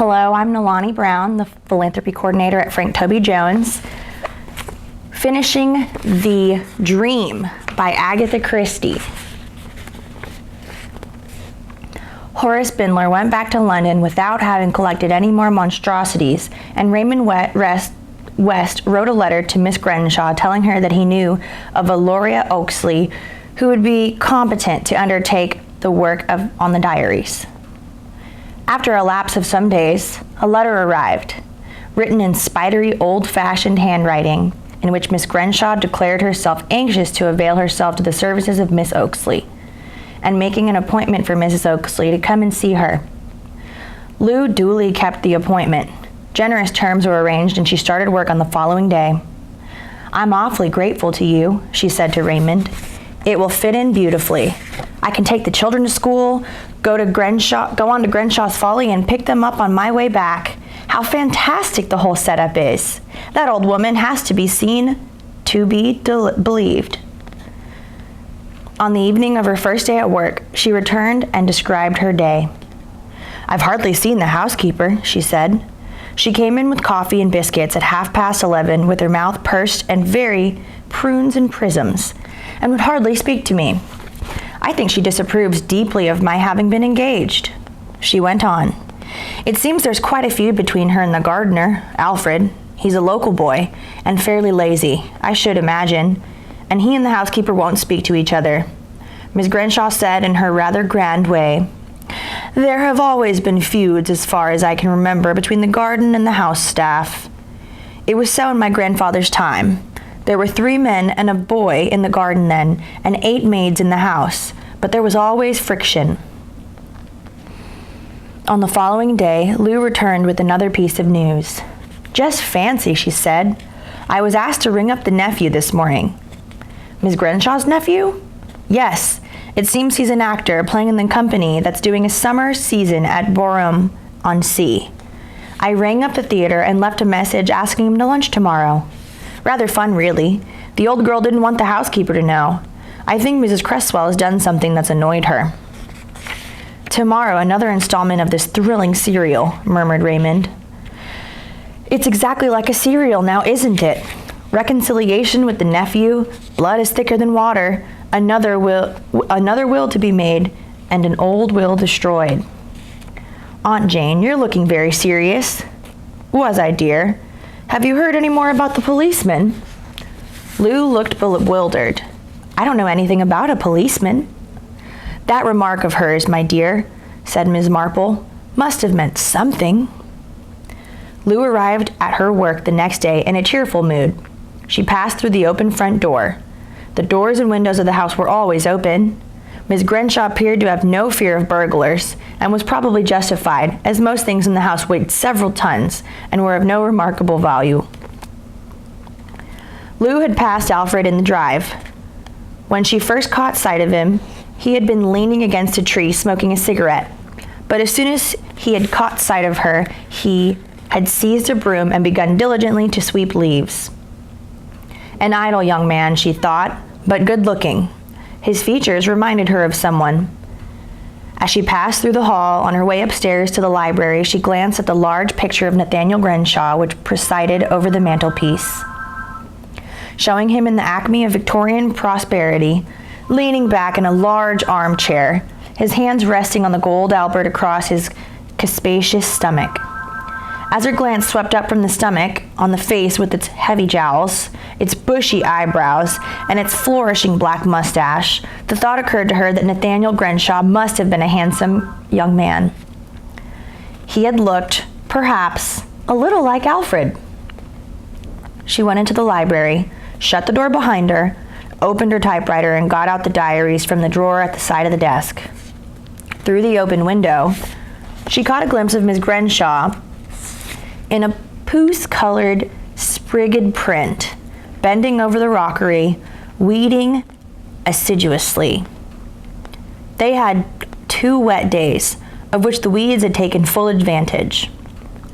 Hello, I'm Nalani Brown, the philanthropy coordinator at Frank Toby Jones. Finishing The Dream by Agatha Christie. Horace Bindler went back to London without having collected any more monstrosities, and Raymond West wrote a letter to Miss Greenshaw telling her that he knew of a Laura Oaksley who would be competent to undertake the work on the diaries. After a lapse of some days, a letter arrived, written in spidery, old-fashioned handwriting, in which Miss Greenshaw declared herself anxious to avail herself to the services of Miss Oaksley, and making an appointment for Mrs. Oaksley to come and see her. Lou duly kept the appointment. Generous terms were arranged, and she started work on the following day. "I'm awfully grateful to you," she said to Raymond. "It will fit in beautifully. I can take the children to school, go on to Greenshaw's Folly, and pick them up on my way back. How fantastic the whole setup is. That old woman has to be seen to be believed." On the evening of her first day at work, she returned and described her day. "I've hardly seen the housekeeper," she said. "She came in with coffee and biscuits at 11:30 with her mouth pursed and very prunes and prisms, and would hardly speak to me. I think she disapproves deeply of my having been engaged." She went on. "It seems there's quite a feud between her and the gardener, Alfred. He's a local boy, and fairly lazy, I should imagine, and he and the housekeeper won't speak to each other." Miss Greenshaw said in her rather grand way, "There have always been feuds as far as I can remember between the garden and the house staff. It was so in my grandfather's time. There were 3 men and a boy in the garden then, and 8 maids in the house, but there was always friction." On the following day, Lou returned with another piece of news. "Just fancy," she said. "I was asked to ring up the nephew this morning." "Miss Grenshaw's nephew?" "Yes. It seems he's an actor playing in the company that's doing a summer season at Boreham-on-Sea. I rang up the theater and left a message asking him to lunch tomorrow. Rather fun, really. The old girl didn't want the housekeeper to know. I think Mrs. Cresswell has done something that's annoyed her." "Tomorrow, another installment of this thrilling serial," murmured Raymond. "It's exactly like a serial now, isn't it? Reconciliation with the nephew, blood is thicker than water, another will to be made, and an old will destroyed." "Aunt Jane, you're looking very serious." "Was I, dear? Have you heard any more about the policeman?" Lou looked bewildered. "I don't know anything about a policeman." "That remark of hers, my dear," said Ms. Marple, "must have meant something." Lou arrived at her work the next day in a cheerful mood. She passed through the open front door. The doors and windows of the house were always open. Miss Greenshaw appeared to have no fear of burglars, and was probably justified, as most things in the house weighed several tons and were of no remarkable value. Lou had passed Alfred in the drive. When she first caught sight of him, he had been leaning against a tree smoking a cigarette, but as soon as he had caught sight of her, he had seized a broom and begun diligently to sweep leaves. An idle young man, she thought, but good-looking. His features reminded her of someone. As she passed through the hall on her way upstairs to the library, she glanced at the large picture of Nathaniel Greenshaw which presided over the mantelpiece, showing him in the acme of Victorian prosperity, leaning back in a large armchair, his hands resting on the gold albert across his capacious stomach. As her glance swept up from the stomach on the face with its heavy jowls, its bushy eyebrows, and its flourishing black mustache, the thought occurred to her that Nathaniel Greenshaw must have been a handsome young man. He had looked, perhaps, a little like Alfred. She went into the library, shut the door behind her, opened her typewriter, and got out the diaries from the drawer at the side of the desk. Through the open window, she caught a glimpse of Miss Greenshaw in a puce-colored sprigged print, bending over the rockery, weeding assiduously. They had 2 wet days, of which the weeds had taken full advantage.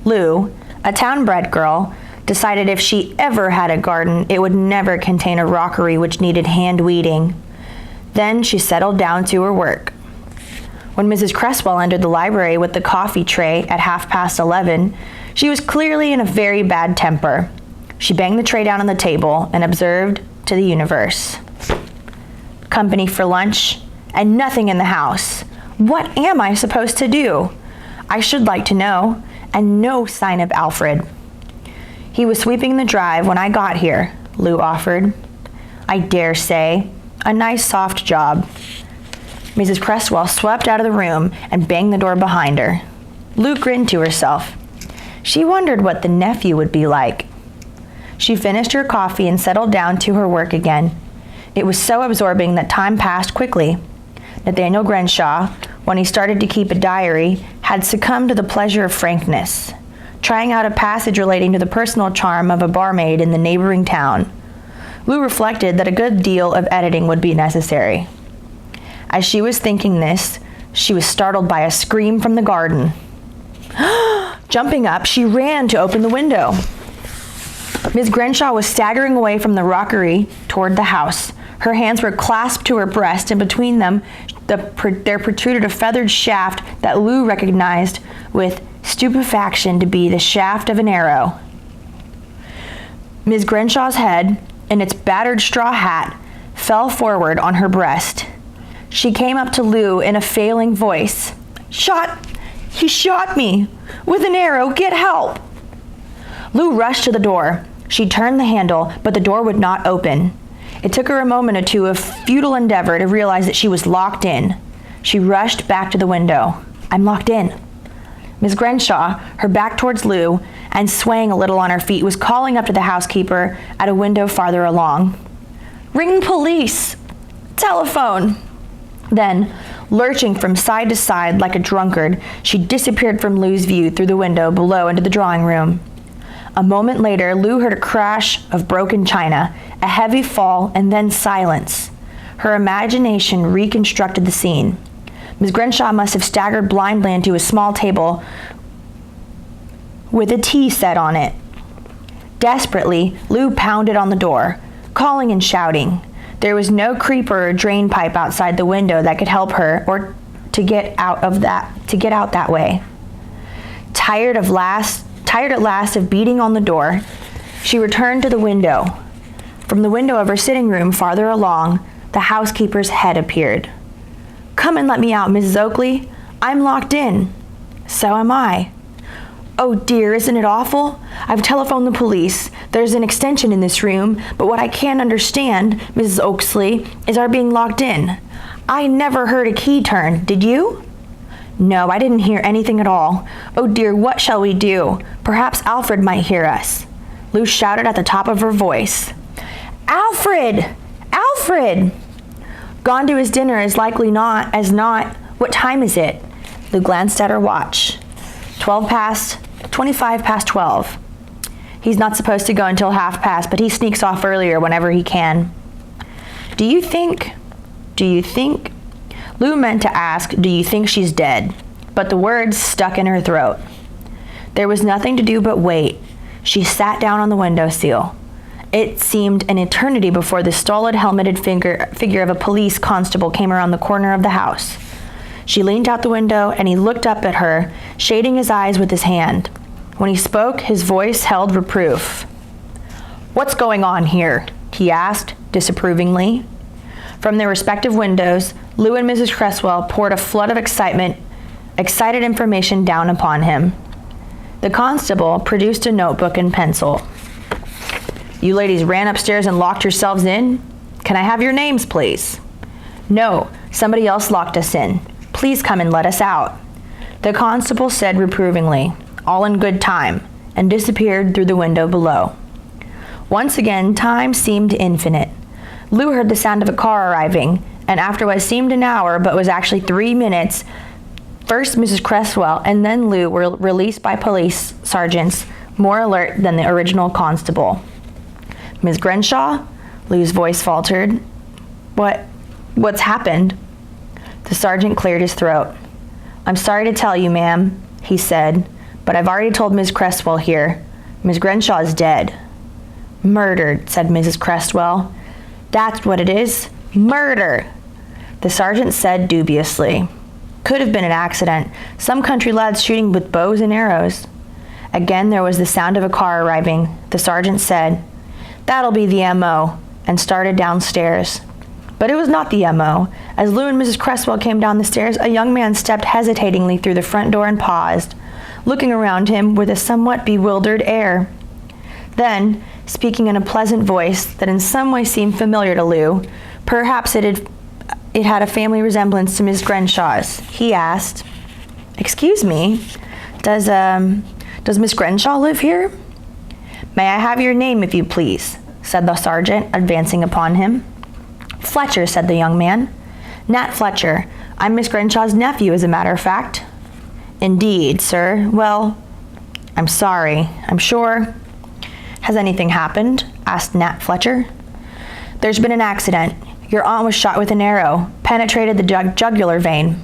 Lou, a town-bred girl, decided if she ever had a garden, it would never contain a rockery which needed hand-weeding. Then she settled down to her work. When Mrs. Cresswell entered the library with the coffee tray at 11:30, she was clearly in a very bad temper. She banged the tray down on the table and observed to the universe. Company for lunch, and nothing in the house. What am I supposed to do? I should like to know, and no sign of Alfred. He was sweeping the drive when I got here, Lou offered. I dare say. A nice soft job. Mrs. Cresswell swept out of the room and banged the door behind her. Lou grinned to herself. She wondered what the nephew would be like. She finished her coffee and settled down to her work again. It was so absorbing that time passed quickly. Nathaniel Greenshaw, when he started to keep a diary, had succumbed to the pleasure of frankness, trying out a passage relating to the personal charm of a barmaid in the neighboring town. Lou reflected that a good deal of editing would be necessary. As she was thinking this, she was startled by a scream from the garden. Jumping up, she ran to open the window. Miss Greenshaw was staggering away from the rockery toward the house. Her hands were clasped to her breast, and between them there protruded a feathered shaft that Lou recognized with stupefaction to be the shaft of an arrow. Miss Grenshaw's head, in its battered straw hat, fell forward on her breast. She came up to Lou in a failing voice. He shot me with an arrow. Get help. Lou rushed to the door. She turned the handle, but the door would not open. It took her a moment or two of futile endeavor to realize that she was locked in. She rushed back to the window. I'm locked in. Miss Greenshaw, her back towards Lou and swaying a little on her feet, was calling up to the housekeeper at a window farther along. Ring police! Telephone! Then, lurching from side to side like a drunkard, she disappeared from Lou's view through the window below into the drawing room. A moment later, Lou heard a crash of broken china, a heavy fall, and then silence. Her imagination reconstructed the scene. Miss Greenshaw must have staggered blindly into a small table with a tea set on it. Desperately, Lou pounded on the door, calling and shouting. There was no creeper or drain pipe outside the window that could help her or to get out that way. Tired at last of beating on the door, she returned to the window. From the window of her sitting room farther along, the housekeeper's head appeared. Come and let me out, Mrs. Oakley. I'm locked in. So am I. Oh dear, isn't it awful? I've telephoned the police. There's an extension in this room, but what I can't understand, Mrs. Oakley, is our being locked in. I never heard a key turn, did you? No, I didn't hear anything at all. Oh dear, what shall we do? Perhaps Alfred might hear us. Lou shouted at the top of her voice. Alfred! Alfred! Gone to his dinner as likely not as not. What time is it? Lou glanced at her watch. 25 past 12. He's not supposed to go until 1/2 but he sneaks off earlier whenever he can. Do you think? Lou meant to ask, do you think she's dead? But the words stuck in her throat. There was nothing to do but wait. She sat down on the windowsill. It seemed an eternity before the stolid helmeted figure of a police constable came around the corner of the house. She leaned out the window and he looked up at her, shading his eyes with his hand. When he spoke, his voice held reproof. What's going on here? He asked, disapprovingly. From their respective windows, Lou and Mrs. Cresswell poured a flood of excited information down upon him. The constable produced a notebook and pencil. You ladies ran upstairs and locked yourselves in? Can I have your names, please? No, somebody else locked us in. Please come and let us out. The constable said reprovingly, all in good time, and disappeared through the window below. Once again, time seemed infinite. Lou heard the sound of a car arriving, and after what seemed an hour but was actually 3 minutes, first Mrs. Cresswell and then Lou were released by police sergeants more alert than the original constable. Ms. Greenshaw? Lou's voice faltered. What's happened? The sergeant cleared his throat. I'm sorry to tell you, ma'am, he said, but I've already told Ms. Cresswell here. Ms. Greenshaw is dead. Murdered, said Mrs. Cresswell. That's what it is. Murder, the sergeant said dubiously. Could have been an accident. Some country lads shooting with bows and arrows. Again, there was the sound of a car arriving. The sergeant said, "That'll be the M.O.," and started downstairs. But it was not the M.O. As Lou and Mrs. Cresswell came down the stairs, a young man stepped hesitatingly through the front door and paused, looking around him with a somewhat bewildered air. Then, speaking in a pleasant voice that in some way seemed familiar to Lou, perhaps it had a family resemblance to Miss Grenshaw's, he asked, "Excuse me, does Miss Greenshaw live here?" "May I have your name, if you please?" said the sergeant, advancing upon him. "Fletcher," said the young man. "Nat Fletcher. I'm Miss Grenshaw's nephew, as a matter of fact." "Indeed, sir. Well, I'm sorry. I'm sure." "Has anything happened?" asked Nat Fletcher. "There's been an accident. Your aunt was shot with an arrow, penetrated the jugular vein."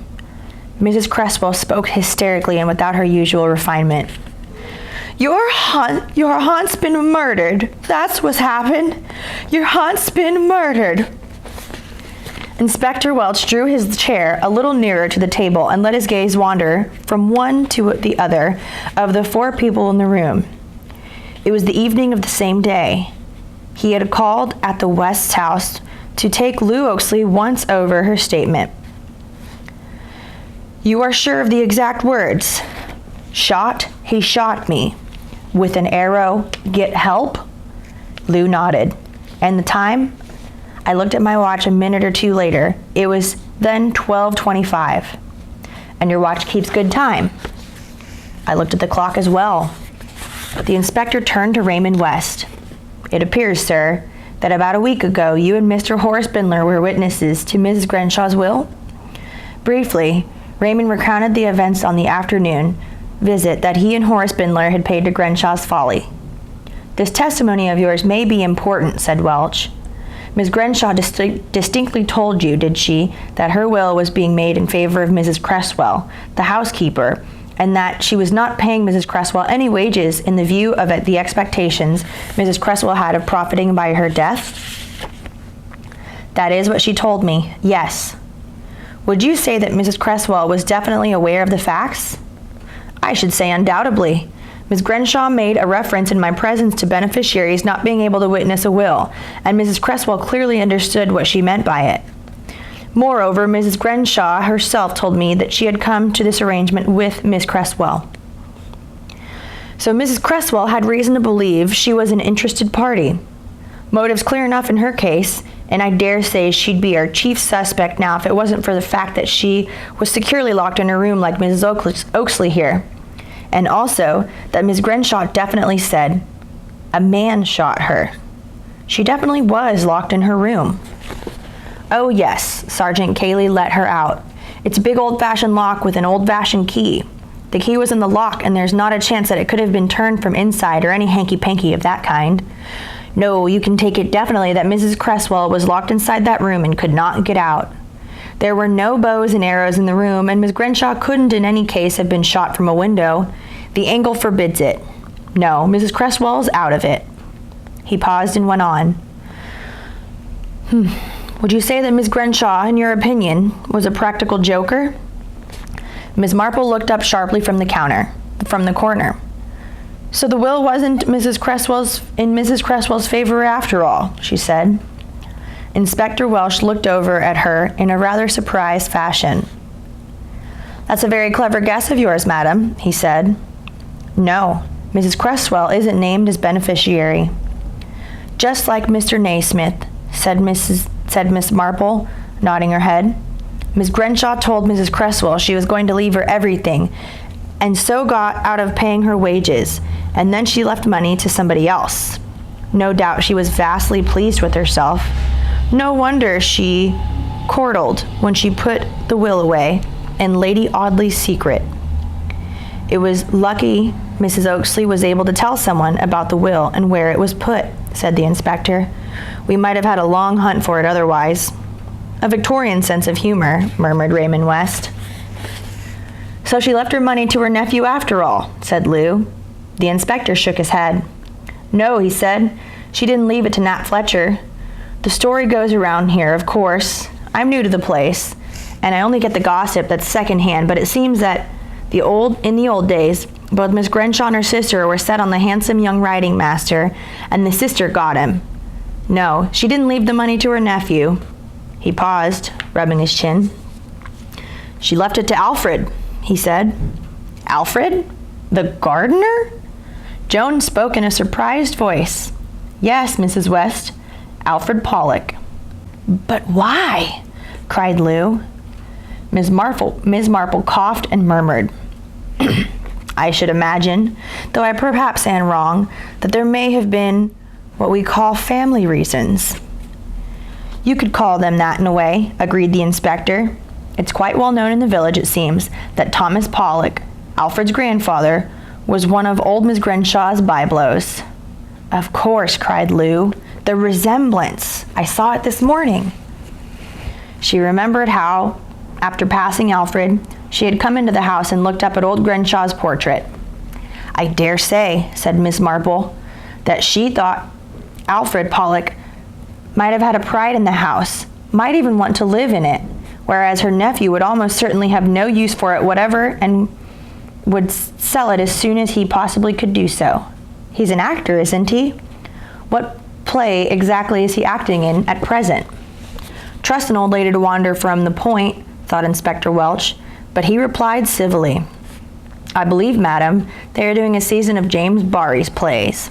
Mrs. Cresswell spoke hysterically and without her usual refinement. Your aunt's been murdered. That's what's happened. Your aunt's been murdered." Inspector Welch drew his chair a little nearer to the table and let his gaze wander from one to the other of the four people in the room. It was the evening of the same day. He had called at the West's house to take Lou Oaksley once over her statement. "You are sure of the exact words? Shot? He shot me. With an arrow? Get help?" Lou nodded. "And the time?" I looked at my watch a minute or two later. It was then 12:25. "And your watch keeps good time?" I looked at the clock as well. The inspector turned to Raymond West. "It appears, sir, that about a week ago you and Mr. Horace Bindler were witnesses to Mrs. Grenshaw's will?" Briefly, Raymond recounted the events on the afternoon visit that he and Horace Bindler had paid to Greenshaw's Folly. "This testimony of yours may be important," said Welch. "Miss Greenshaw distinctly told you, did she, that her will was being made in favor of Mrs. Cresswell, the housekeeper, and that she was not paying Mrs. Cresswell any wages in the view of the expectations Mrs. Cresswell had of profiting by her death?" "That is what she told me, yes." "Would you say that Mrs. Cresswell was definitely aware of the facts?" "I should say undoubtedly. Miss Greenshaw made a reference in my presence to beneficiaries not being able to witness a will, and Mrs. Cresswell clearly understood what she meant by it. Moreover, Mrs. Greenshaw herself told me that she had come to this arrangement with Miss Cresswell." "So Mrs. Cresswell had reason to believe she was an interested party. Motives clear enough in her case, and I dare say she'd be our chief suspect now if it wasn't for the fact that she was securely locked in her room like Mrs. Oaksley here. And also that Miss Greenshaw definitely said a man shot her. She definitely was locked in her room." "Oh yes," Sergeant Cayley let her out. "It's a big old-fashioned lock with an old-fashioned key. The key was in the lock, and there's not a chance that it could have been turned from inside or any hanky-panky of that kind. No, you can take it definitely that Mrs. Cresswell was locked inside that room and could not get out. There were no bows and arrows in the room, and Miss Greenshaw couldn't in any case have been shot from a window. The angle forbids it. No, Mrs. Cresswell is out of it." He paused and went on. "Would you say that Miss Greenshaw, in your opinion, was a practical joker?" Miss Marple looked up sharply from the corner. "So the will wasn't in Mrs. Cresswell's favor after all," she said. Inspector Welch looked over at her in a rather surprised fashion. "That's a very clever guess of yours, madam," he said. "No, Mrs. Cresswell isn't named as beneficiary." "Just like Mr. Naismith," said Miss Marple, nodding her head. "Miss Greenshaw told Mrs. Cresswell she was going to leave her everything, and so got out of paying her wages, and then she left money to somebody else. No doubt she was vastly pleased with herself. No wonder she chortled when she put the will away in Lady Audley's secret. It was lucky Mrs. Oaksley was able to tell someone about the will and where it was put," said the inspector. "We might have had a long hunt for it otherwise." "A Victorian sense of humor," murmured Raymond West. "So she left her money to her nephew after all," said Lou. The inspector shook his head. "No," he said. "She didn't leave it to Nat Fletcher. The story goes around here, of course. I'm new to the place, and I only get the gossip that's secondhand, but it seems that in the old days, both Miss Greenshaw and her sister were set on the handsome young riding master, and the sister got him. No, she didn't leave the money to her nephew. He paused, rubbing his chin. She left it to Alfred, he said. Alfred? The gardener? Joan spoke in a surprised voice. Yes, Mrs. West, Alfred Pollock. But why? Cried Lou. Ms. Marple coughed and murmured. I should imagine, though I perhaps am wrong, that there may have been what we call family reasons. You could call them that in a way, agreed the inspector. It's quite well known in the village, it seems, that Thomas Pollock, Alfred's grandfather, was one of old Miss Grenshaw's byblows. Of course, cried Lou. The resemblance. I saw it this morning. She remembered how, after passing Alfred, she had come into the house and looked up at old Grenshaw's portrait. I dare say, said Miss Marple, that she thought Alfred Pollock might have had a pride in the house, might even want to live in it, whereas her nephew would almost certainly have no use for it whatever and would sell it as soon as he possibly could do so. He's an actor, isn't he? What play exactly is he acting in at present? Trust an old lady to wander from the point, thought Inspector Welch, but he replied civilly. I believe, madam, they are doing a season of James Barrie's plays.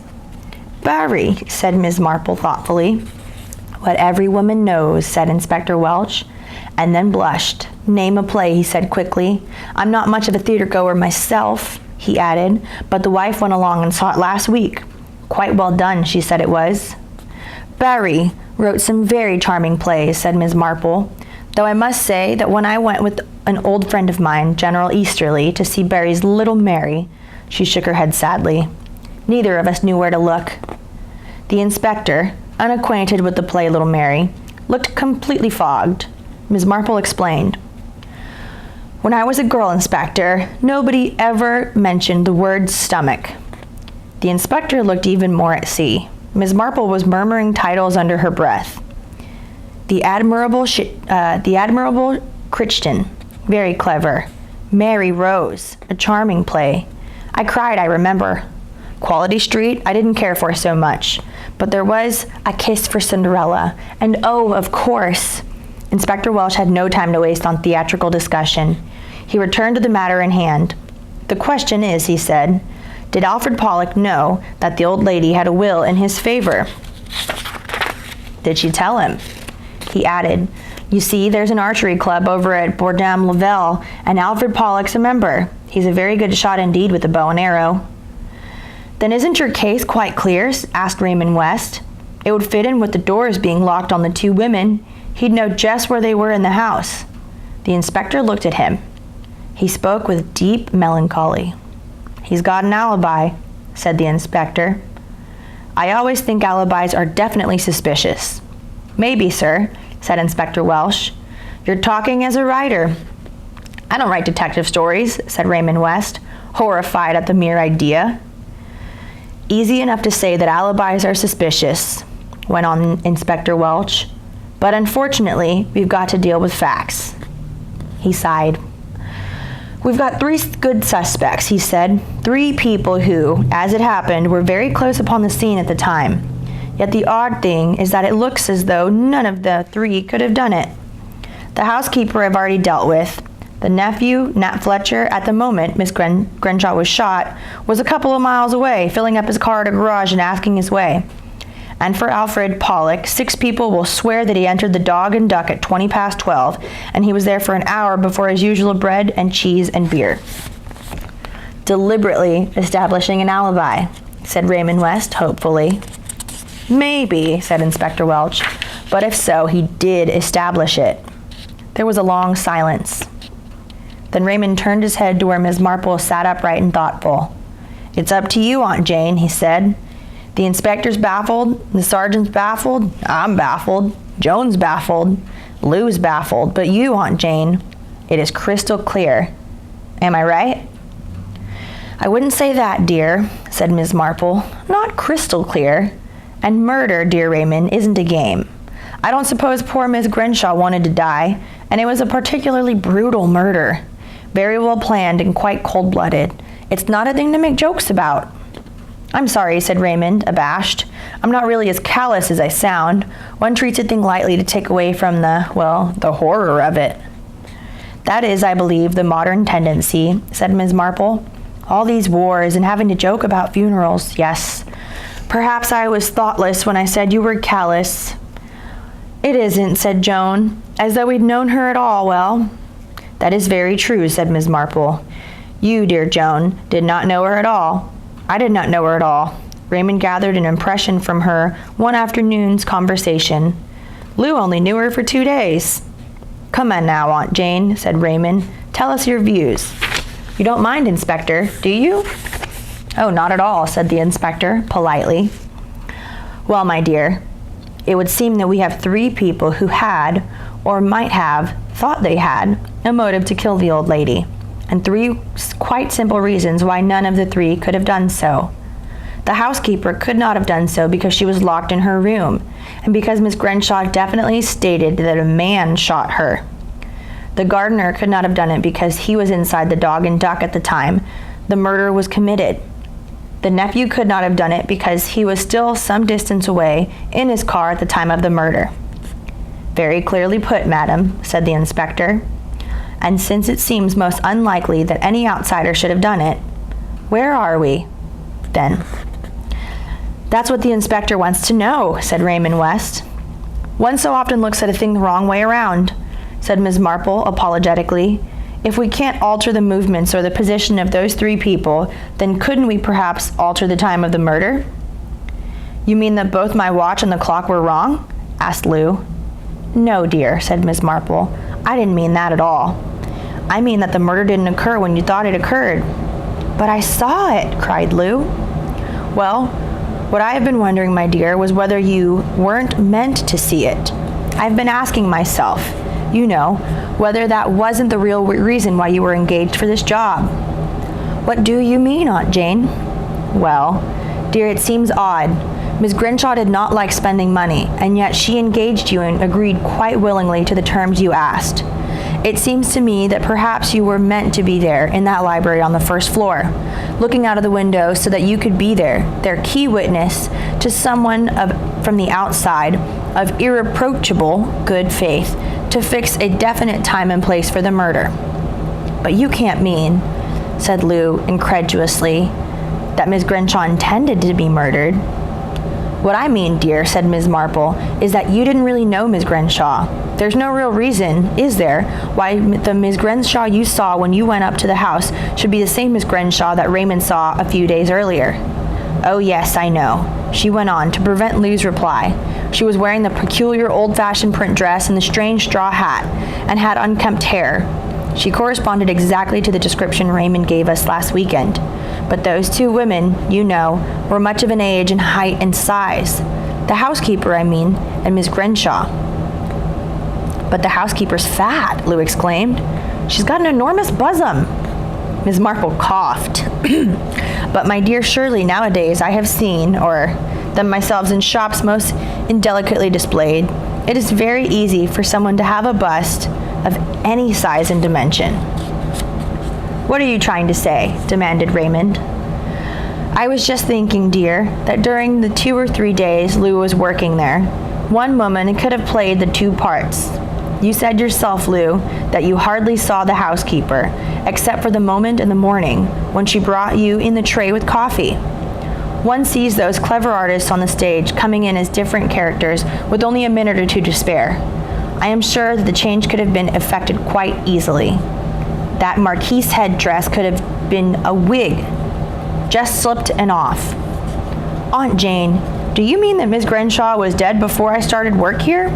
Barrie, said Miss Marple thoughtfully. What every woman knows, said Inspector Welch, and then blushed. Name a play, he said quickly. I'm not much of a theater goer myself, he added, but the wife went along and saw it last week. Quite well done, she said it was. Barrie wrote some very charming plays, said Miss Marple, though I must say that when I went with an old friend of mine, General Easterly, to see Barrie's Little Mary, she shook her head sadly. Neither of us knew where to look. The inspector, unacquainted with the play Little Mary, looked completely fogged. Miss Marple explained. When I was a girl, Inspector, nobody ever mentioned the word stomach. The inspector looked even more at sea. Miss Marple was murmuring titles under her breath. The Admirable Crichton, very clever. Mary Rose, a charming play. I cried, I remember. Quality Street, I didn't care for so much. But there was A Kiss for Cinderella. And oh, of course. Inspector Welch had no time to waste on theatrical discussion. He returned to the matter in hand. The question is, he said, did Alfred Pollock know that the old lady had a will in his favor? Did she tell him? He added, you see, there's an archery club over at Bourdon-Lavelle, and Alfred Pollock's a member. He's a very good shot indeed with a bow and arrow. Then isn't your case quite clear? Asked Raymond West. It would fit in with the doors being locked on the two women. He'd know just where they were in the house. The inspector looked at him. He spoke with deep melancholy. He's got an alibi, said the inspector. I always think alibis are definitely suspicious. Maybe, sir, said Inspector Welch. You're talking as a writer. I don't write detective stories, said Raymond West, horrified at the mere idea. Easy enough to say that alibis are suspicious, went on Inspector Welch, but unfortunately, we've got to deal with facts. He sighed. We've got 3 good suspects, he said. 3 people who, as it happened, were very close upon the scene at the time. Yet the odd thing is that it looks as though none of the 3 could have done it. The housekeeper I've already dealt with. The nephew, Nat Fletcher, at the moment Miss Greenshaw was shot, was a couple of miles away, filling up his car at a garage and asking his way. And for Alfred Pollock, 6 people will swear that he entered the Dog and Duck at 12:20, and he was there for an hour before his usual bread and cheese and beer. Deliberately establishing an alibi, said Raymond West, hopefully. Maybe, said Inspector Welch, but if so, he did establish it. There was a long silence. Then Raymond turned his head to where Miss Marple sat upright and thoughtful. It's up to you, Aunt Jane, he said. The inspector's baffled, the sergeant's baffled, I'm baffled, Joan's baffled, Lou's baffled, but you, Aunt Jane, it is crystal clear. Am I right? I wouldn't say that, dear, said Miss Marple. Not crystal clear. And murder, dear Raymond, isn't a game. I don't suppose poor Miss Greenshaw wanted to die, and it was a particularly brutal murder. Very well planned and quite cold-blooded. It's not a thing to make jokes about." "I'm sorry," said Raymond, abashed. "I'm not really as callous as I sound. One treats a thing lightly to take away from the horror of it." "That is, I believe, the modern tendency," said Ms. Marple. "All these wars and having to joke about funerals, yes. Perhaps I was thoughtless when I said you were callous." "It isn't," said Joan, "as though we'd known her at all. Well." "That is very true," said Ms. Marple. "You, dear Joan, did not know her at all." "I did not know her at all." Raymond gathered an impression from her one afternoon's conversation. "Lou only knew her for 2 days." "Come on now, Aunt Jane," said Raymond. "Tell us your views." "You don't mind, Inspector, do you?" "Oh, not at all," said the inspector, politely. "Well, my dear, it would seem that we have 3 people who had, or might have, thought they had, a motive to kill the old lady, and 3 quite simple reasons why none of the 3 could have done so. The housekeeper could not have done so because she was locked in her room, and because Miss Greenshaw definitely stated that a man shot her. The gardener could not have done it because he was inside the Dog and Duck at the time the murder was committed. The nephew could not have done it because he was still some distance away in his car at the time of the murder." "Very clearly put, madam," said the inspector. "And since it seems most unlikely that any outsider should have done it, where are we, then?" "That's what the inspector wants to know," said Raymond West. "One so often looks at a thing the wrong way around," said Ms. Marple apologetically. "If we can't alter the movements or the position of those 3 people, then couldn't we perhaps alter the time of the murder?" "You mean that both my watch and the clock were wrong?" asked Lou. "No, dear," said Ms. Marple. "I didn't mean that at all. I mean that the murder didn't occur when you thought it occurred." "But I saw it," cried Lou. "Well, what I have been wondering, my dear, was whether you weren't meant to see it. I've been asking myself, you know, whether that wasn't the real reason why you were engaged for this job." "What do you mean, Aunt Jane?" "Well, dear, it seems odd. Miss Greenshaw did not like spending money, and yet she engaged you and agreed quite willingly to the terms you asked. It seems to me that perhaps you were meant to be there in that library on the first floor, looking out of the window so that you could be there, their key witness to someone from the outside of irreproachable good faith, to fix a definite time and place for the murder." "But you can't mean," said Lou incredulously, "that Miss Greenshaw intended to be murdered." "What I mean, dear," said Ms. Marple, "is that you didn't really know Miss Greenshaw. There's no real reason, is there, why the Miss Greenshaw you saw when you went up to the house should be the same Miss Greenshaw that Raymond saw a few days earlier." "Oh, yes, I know," she went on, to prevent Lou's reply. "She was wearing the peculiar old-fashioned print dress and the strange straw hat, and had unkempt hair. She corresponded exactly to the description Raymond gave us last weekend. But those 2 women, you know, were much of an age and height and size. The housekeeper, I mean, and Miss Greenshaw." "But the housekeeper's fat," Lou exclaimed. "She's got an enormous bosom." Ms. Marple coughed. "But my dear, surely nowadays I have seen, or them myself in shops most indelicately displayed. It is very easy for someone to have a bust of any size and dimension." "What are you trying to say?" demanded Raymond. "I was just thinking, dear, that during the 2 or 3 days Lou was working there, one woman could have played the 2 parts. You said yourself, Lou, that you hardly saw the housekeeper, except for the moment in the morning when she brought you in the tray with coffee. One sees those clever artists on the stage coming in as different characters with only a minute or 2 to spare. I am sure that the change could have been effected quite easily. That marquise headdress could have been a wig, just slipped and off." "Aunt Jane, do you mean that Miss Greenshaw was dead before I started work here?"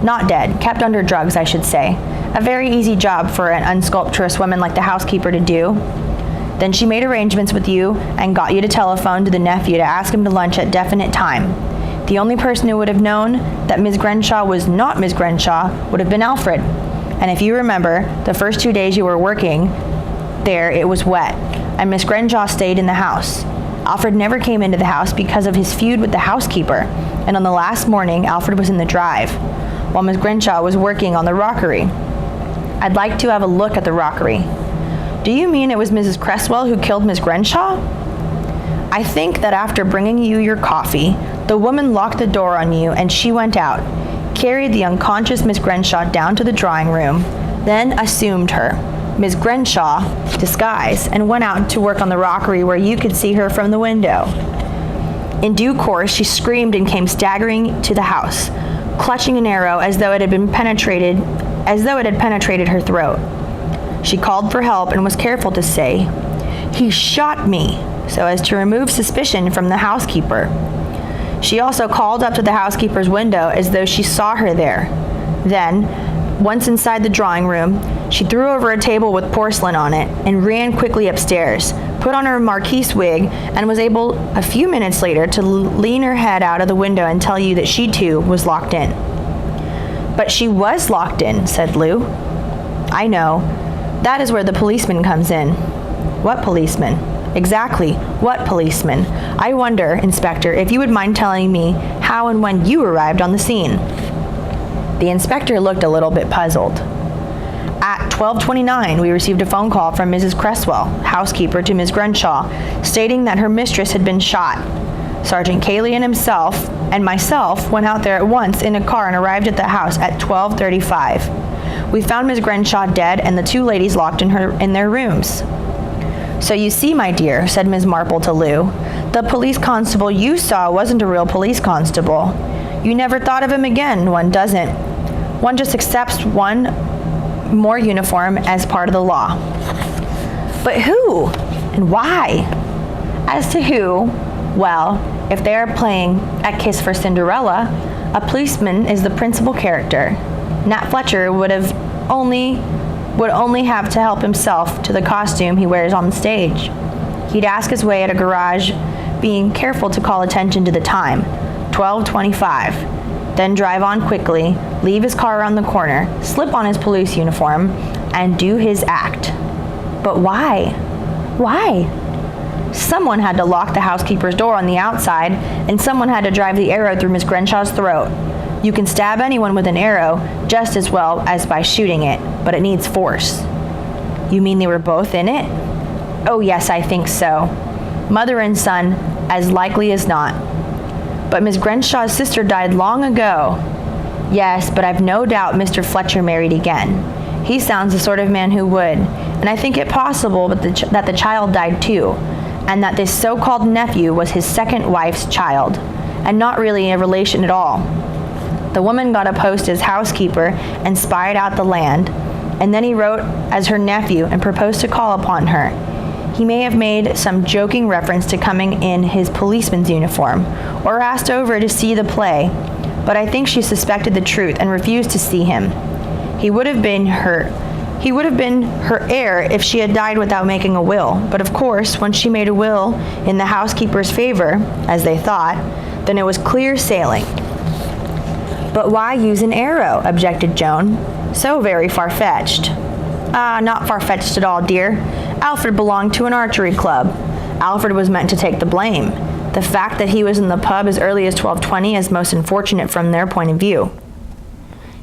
"Not dead, kept under drugs, I should say. A very easy job for an unsculpturous woman like the housekeeper to do. Then she made arrangements with you and got you to telephone to the nephew to ask him to lunch at definite time. The only person who would have known that Miss Greenshaw was not Miss Greenshaw would have been Alfred. And if you remember, the first 2 days you were working there it was wet, and Miss Greenshaw stayed in the house. Alfred never came into the house because of his feud with the housekeeper, and on the last morning, Alfred was in the drive, while Miss Greenshaw was working on the rockery. I'd like to have a look at the rockery. Do you mean it was Mrs. Cresswell who killed Miss Greenshaw? I think that after bringing you your coffee, the woman locked the door on you and she went out, carried the unconscious Miss Greenshaw down to the drawing room, then assumed her, Miss Greenshaw, disguise, and went out to work on the rockery where you could see her from the window. In due course, she screamed and came staggering to the house, clutching an arrow as though it had penetrated her throat. She called for help and was careful to say, "He shot me," so as to remove suspicion from the housekeeper. She also called up to the housekeeper's window as though she saw her there. Then, once inside the drawing room, she threw over a table with porcelain on it and ran quickly upstairs, put on her marquise wig, and was able, a few minutes later, to lean her head out of the window and tell you that she too was locked in. But she was locked in, said Lou. I know. That is where the policeman comes in. What policeman? Exactly, what policeman? I wonder, Inspector, if you would mind telling me how and when you arrived on the scene. The inspector looked a little bit puzzled. At 12:29, we received a phone call from Mrs. Cresswell, housekeeper to Miss Greenshaw, stating that her mistress had been shot. Sergeant Cayley and himself and myself went out there at once in a car and arrived at the house at 12:35. We found Miss Greenshaw dead and the two ladies locked in their rooms. So you see, my dear, said Ms. Marple to Lou, the police constable you saw wasn't a real police constable. You never thought of him again, one doesn't. One just accepts one more uniform as part of the law. But who? And why? As to who, well, if they are playing at Kiss for Cinderella, a policeman is the principal character. Nat Fletcher would only have to help himself to the costume he wears on the stage. He'd ask his way at a garage, being careful to call attention to the time, 12:25, then drive on quickly, leave his car around the corner, slip on his police uniform, and do his act. But why? Why? Someone had to lock the housekeeper's door on the outside, and someone had to drive the arrow through Miss Grenshaw's throat. You can stab anyone with an arrow just as well as by shooting it, but it needs force. You mean they were both in it? Oh yes, I think so. Mother and son, as likely as not. But Miss Grenshaw's sister died long ago. Yes, but I've no doubt Mr. Fletcher married again. He sounds the sort of man who would, and I think it possible that the child died too, and that this so-called nephew was his second wife's child, and not really a relation at all. The woman got a post as housekeeper and spied out the land, and then he wrote as her nephew and proposed to call upon her. He may have made some joking reference to coming in his policeman's uniform, or asked over to see the play, but I think she suspected the truth and refused to see him. He would have been her heir if she had died without making a will, but of course, when she made a will in the housekeeper's favor, as they thought, then it was clear sailing. But why use an arrow? Objected Joan. So very far-fetched. Not far-fetched at all, dear. Alfred belonged to an archery club. Alfred was meant to take the blame. The fact that he was in the pub as early as 12:20 is most unfortunate from their point of view.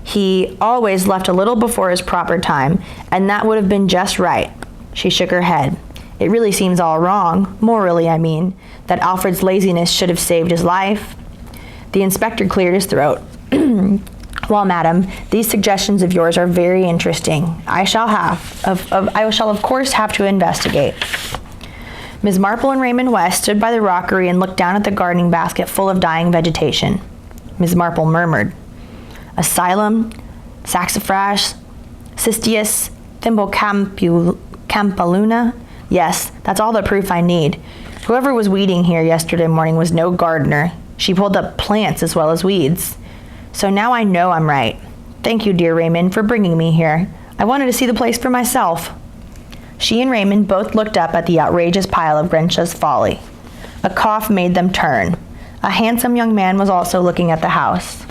He always left a little before his proper time, and that would have been just right. She shook her head. It really seems all wrong, morally I mean, that Alfred's laziness should have saved his life. The inspector cleared his throat. Well, madam, these suggestions of yours are very interesting. I shall of course have to investigate. Ms. Marple and Raymond West stood by the rockery and looked down at the gardening basket full of dying vegetation. Ms. Marple murmured, Asylum, saxifrage, cystius, thimblecampaluna. Yes, that's all the proof I need. Whoever was weeding here yesterday morning was no gardener. She pulled up plants as well as weeds. So now I know I'm right. Thank you, dear Raymond, for bringing me here. I wanted to see the place for myself. She and Raymond both looked up at the outrageous pile of Greenshaw's Folly. A cough made them turn. A handsome young man was also looking at the house.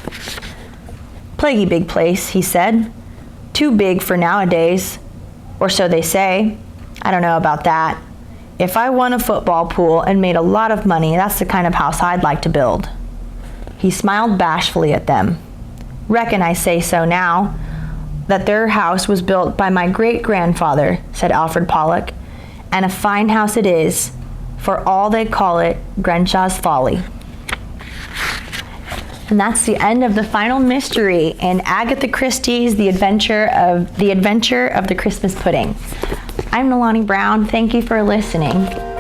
Plaguey big place, he said. Too big for nowadays. Or so they say. I don't know about that. If I won a football pool and made a lot of money, that's the kind of house I'd like to build." He smiled bashfully at them. "Reckon I say so now, that their house was built by my great-grandfather," said Alfred Pollock, "and a fine house it is, for all they call it Greenshaw's Folly." And that's the end of the final mystery in Agatha Christie's The Adventure of the Christmas Pudding. I'm Nalani Brown. Thank you for listening.